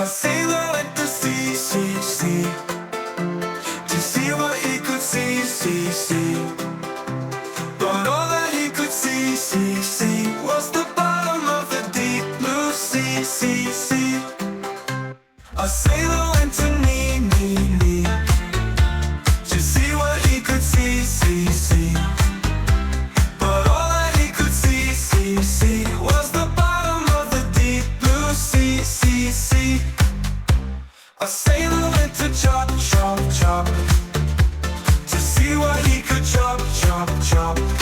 A sailor went to sea, to see what he could see. But all that he could see was the bottom of the deep blue sea. A sailor went to knee, to see what he could see. But all that he could see was the bottom of the deep blue sea. A sailor went to chop, to see what he could chop.